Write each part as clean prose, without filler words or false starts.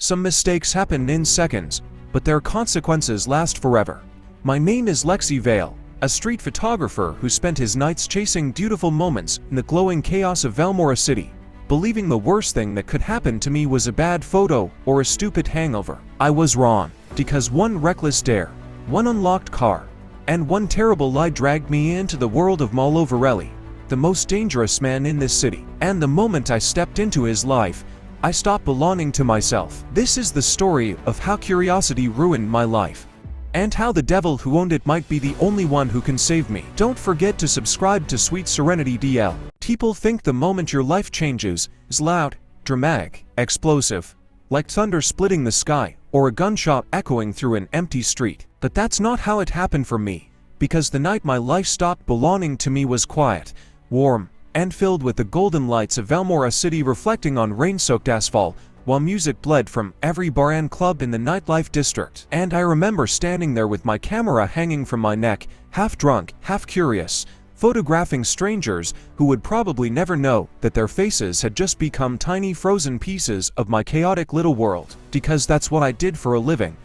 Some mistakes happen in seconds, but their consequences last forever. My name is Lexy Vale, a street photographer who spent his nights chasing beautiful moments in the glowing chaos of Velmora City, believing the worst thing that could happen to me was a bad photo or a stupid hangover. I was wrong, because one reckless dare, one unlocked car, and one terrible lie dragged me into the world of Malo Virelli, the most dangerous man in this city. And the moment I stepped into his life, I stopped belonging to myself. This is the story of how curiosity ruined my life, and how the devil who owned it might be the only one who can save me. Don't forget to subscribe to Sweet Serenity DL. People think the moment your life changes is loud, dramatic, explosive, like thunder splitting the sky, or a gunshot echoing through an empty street. But that's not how it happened for me, because the night my life stopped belonging to me was quiet, warm, and filled with the golden lights of Velmora City reflecting on rain-soaked asphalt, while music bled from every bar and club in the nightlife district. And I remember standing there with my camera hanging from my neck, half drunk, half curious, photographing strangers who would probably never know that their faces had just become tiny frozen pieces of my chaotic little world. Because that's what I did for a living.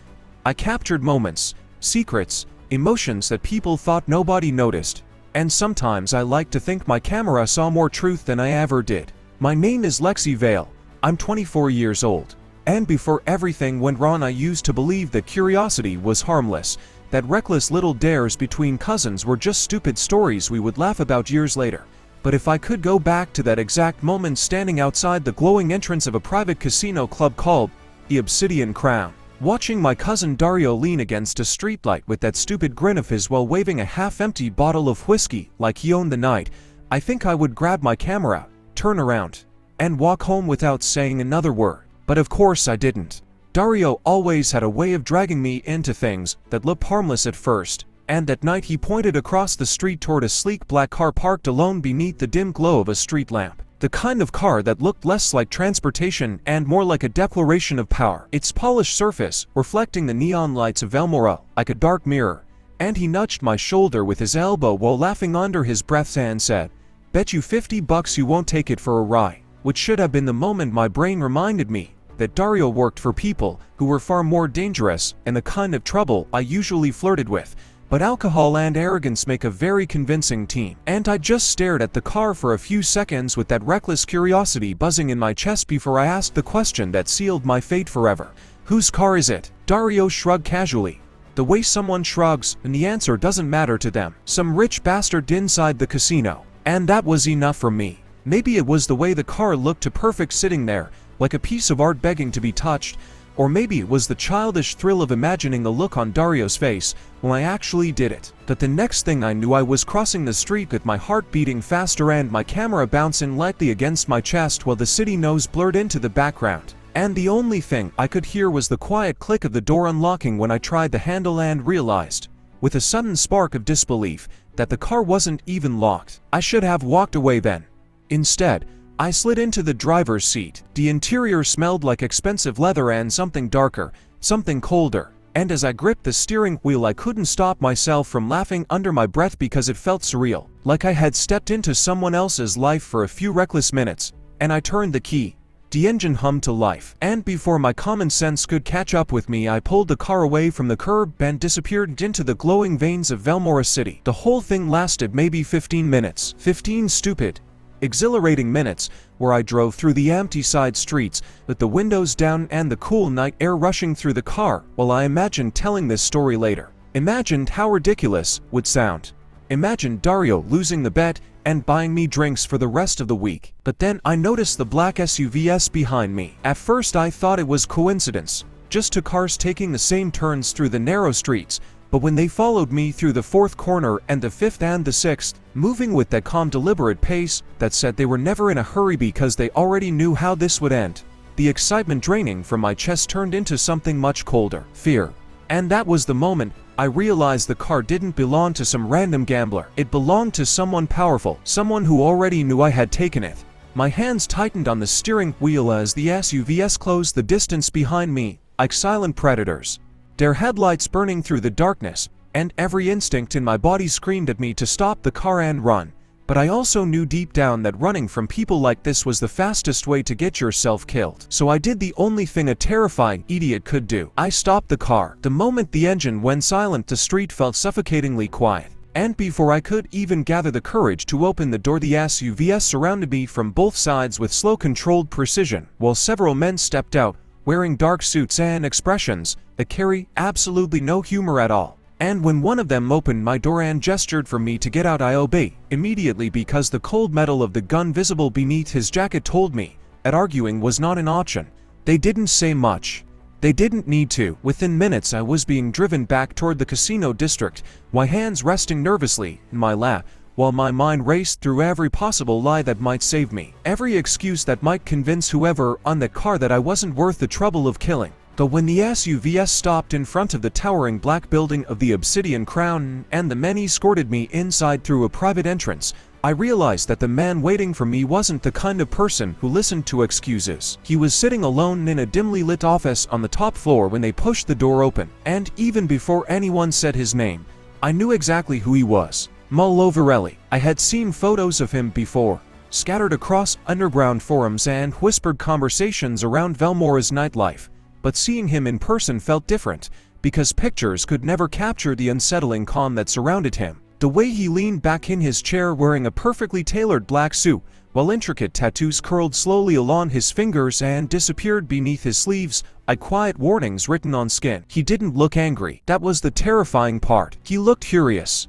I captured moments, secrets, emotions that people thought nobody noticed. And sometimes I like to think my camera saw more truth than I ever did. My name is Lexy Vale. I'm 24 years old. And before everything went wrong, I used to believe that curiosity was harmless, that reckless little dares between cousins were just stupid stories we would laugh about years later. But if I could go back to that exact moment standing outside the glowing entrance of a private casino club called the Obsidian Crown, watching my cousin Dario lean against a streetlight with that stupid grin of his while waving a half-empty bottle of whiskey like he owned the night, I think I would grab my camera, turn around, and walk home without saying another word. But of course I didn't. Dario always had a way of dragging me into things that looked harmless at first, and at night he pointed across the street toward a sleek black car parked alone beneath the dim glow of a street lamp. The kind of car that looked less like transportation and more like a declaration of power. Its polished surface, reflecting the neon lights of Velmora like a dark mirror. And he nudged my shoulder with his elbow while laughing under his breath and said, "Bet you $50 you won't take it for a ride." Which should have been the moment my brain reminded me that Dario worked for people who were far more dangerous and the kind of trouble I usually flirted with. But alcohol and arrogance make a very convincing team. And I just stared at the car for a few seconds with that reckless curiosity buzzing in my chest before I asked the question that sealed my fate forever. Whose car is it? Dario shrugged casually, the way someone shrugs and the answer doesn't matter to them. Some rich bastard inside the casino. And that was enough for me. Maybe it was the way the car looked too perfect sitting there, like a piece of art begging to be touched. Or maybe it was the childish thrill of imagining the look on Dario's face when I actually did it. But the next thing I knew, I was crossing the street with my heart beating faster and my camera bouncing lightly against my chest while the city nose blurred into the background. And the only thing I could hear was the quiet click of the door unlocking when I tried the handle and realized, with a sudden spark of disbelief, that the car wasn't even locked. I should have walked away then. Instead, I slid into the driver's seat. The interior smelled like expensive leather and something darker, something colder. And as I gripped the steering wheel, I couldn't stop myself from laughing under my breath because it felt surreal, like I had stepped into someone else's life for a few reckless minutes. And I turned the key. The engine hummed to life. And before my common sense could catch up with me, I pulled the car away from the curb and disappeared into the glowing veins of Velmora City. The whole thing lasted maybe 15 minutes. 15 stupid, exhilarating minutes where I drove through the empty side streets with the windows down and the cool night air rushing through the car while I imagined telling this story later. Imagined how ridiculous would sound. Imagined Dario losing the bet and buying me drinks for the rest of the week. But then I noticed the black SUVs behind me. At first I thought it was coincidence, just two cars taking the same turns through the narrow streets. But when they followed me through the fourth corner and the fifth and the sixth, moving with that calm, deliberate pace that said they were never in a hurry because they already knew how this would end, the excitement draining from my chest turned into something much colder: fear. And that was the moment I realized the car didn't belong to some random gambler. It belonged to someone powerful, someone who already knew I had taken it. My hands tightened on the steering wheel as the SUVs closed the distance behind me, like silent predators, their headlights burning through the darkness, and every instinct in my body screamed at me to stop the car and run. But I also knew deep down that running from people like this was the fastest way to get yourself killed. So I did the only thing a terrifying idiot could do. I stopped the car. The moment the engine went silent, the street felt suffocatingly quiet. And before I could even gather the courage to open the door, the SUVs surrounded me from both sides with slow, controlled precision, while several men stepped out, wearing dark suits and expressions that carry absolutely no humor at all. And when one of them opened my door and gestured for me to get out, I obeyed immediately because the cold metal of the gun visible beneath his jacket told me that arguing was not an option. They didn't say much. They didn't need to. Within minutes, I was being driven back toward the casino district, my hands resting nervously in my lap, while my mind raced through every possible lie that might save me, every excuse that might convince whoever on the car that I wasn't worth the trouble of killing. But when the SUVs stopped in front of the towering black building of the Obsidian Crown and the men escorted me inside through a private entrance, I realized that the man waiting for me wasn't the kind of person who listened to excuses. He was sitting alone in a dimly lit office on the top floor when they pushed the door open, and even before anyone said his name, I knew exactly who he was. Malo Virelli. I had seen photos of him before, scattered across underground forums and whispered conversations around Velmora's nightlife. But seeing him in person felt different, because pictures could never capture the unsettling calm that surrounded him. The way he leaned back in his chair wearing a perfectly tailored black suit, while intricate tattoos curled slowly along his fingers and disappeared beneath his sleeves, like quiet warnings written on skin. He didn't look angry. That was the terrifying part. He looked curious.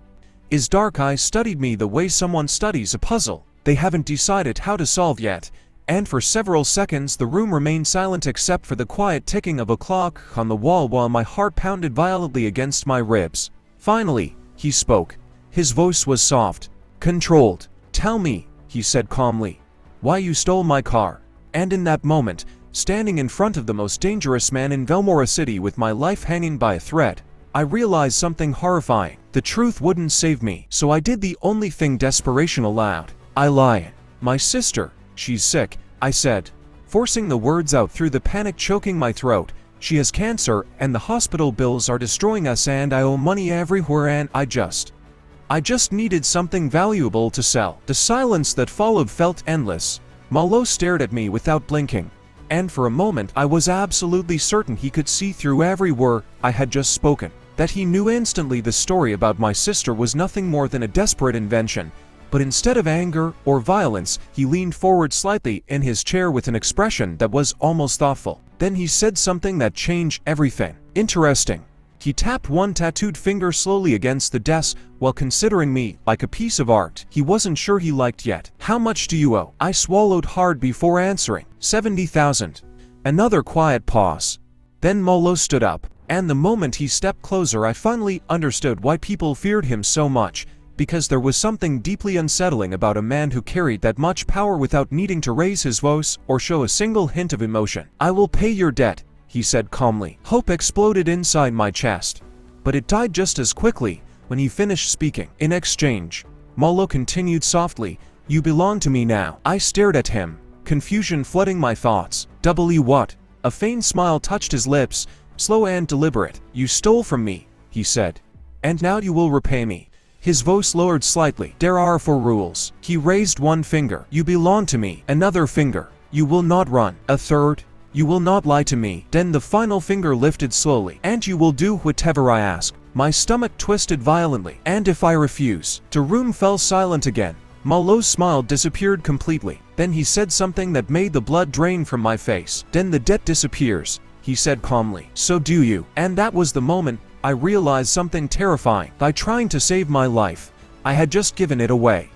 His dark eyes studied me the way someone studies a puzzle they haven't decided how to solve yet. And for several seconds the room remained silent except for the quiet ticking of a clock on the wall while my heart pounded violently against my ribs. Finally, he spoke. His voice was soft, controlled. "Tell me," he said calmly, "why you stole my car." And in that moment, standing in front of the most dangerous man in Velmora City with my life hanging by a thread, I realized something horrifying. The truth wouldn't save me, so I did the only thing desperation allowed. I lied. "My sister. She's sick," I said, forcing the words out through the panic choking my throat. "She has cancer and the hospital bills are destroying us and I owe money everywhere and I just needed something valuable to sell." The silence that followed felt endless. Malo stared at me without blinking, and for a moment I was absolutely certain he could see through every word I had just spoken, that he knew instantly the story about my sister was nothing more than a desperate invention. But instead of anger or violence, he leaned forward slightly in his chair with an expression that was almost thoughtful. Then he said something that changed everything. "Interesting." He tapped one tattooed finger slowly against the desk while considering me like a piece of art he wasn't sure he liked yet. "How much do you owe?" I swallowed hard before answering. 70,000. Another quiet pause. Then Malo stood up, and the moment he stepped closer I finally understood why people feared him so much. Because there was something deeply unsettling about a man who carried that much power without needing to raise his voice or show a single hint of emotion. "I will pay your debt," he said calmly. Hope exploded inside my chest, but it died just as quickly when he finished speaking. "In exchange," Malo continued softly, "you belong to me now." I stared at him, confusion flooding my thoughts. "W what?" A faint smile touched his lips, slow and deliberate. "You stole from me," he said, "and now you will repay me." His voice lowered slightly. "There are 4 rules." He raised one finger. "You belong to me." Another finger. "You will not run." A third. "You will not lie to me." Then the final finger lifted slowly. "And you will do whatever I ask." My stomach twisted violently. "And if I refuse?" The room fell silent again. Malo's smile disappeared completely. Then he said something that made the blood drain from my face. "Then the debt disappears," he said calmly. "So do you." And that was the moment I realized something terrifying. By trying to save my life, I had just given it away.